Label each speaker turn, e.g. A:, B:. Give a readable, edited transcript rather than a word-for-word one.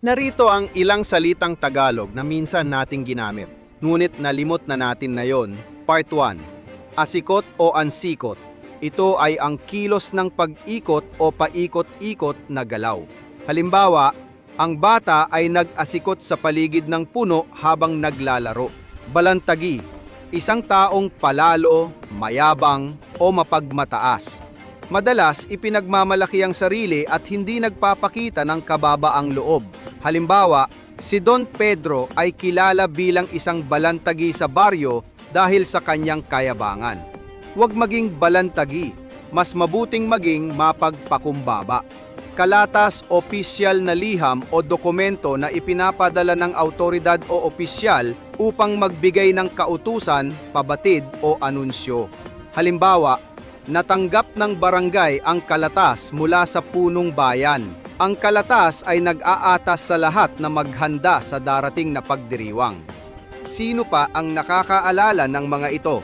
A: Narito ang ilang salitang Tagalog na minsan nating ginamit. Ngunit nalimot na natin na yon. Part 1. Asikot o ansikot. Ito ay ang kilos ng pag-ikot o paikot-ikot na galaw. Halimbawa, ang bata ay nag-asikot sa paligid ng puno habang naglalaro. Balantagi, isang taong palalo, mayabang o mapagmataas. Madalas ipinagmamalaki ang sarili at hindi nagpapakita ng kababaang loob. Halimbawa, si Don Pedro ay kilala bilang isang balantagi sa baryo dahil sa kanyang kayabangan. Huwag maging balantagi, mas mabuting maging mapagpakumbaba. Kalatas, opisyal na liham o dokumento na ipinapadala ng autoridad o opisyal upang magbigay ng kautusan, pabatid o anunsyo. Halimbawa, natanggap ng barangay ang kalatas mula sa punong bayan. Ang kalatas ay nag-aatas sa lahat na maghanda sa darating na pagdiriwang. Sino pa ang nakakaalala ng mga ito?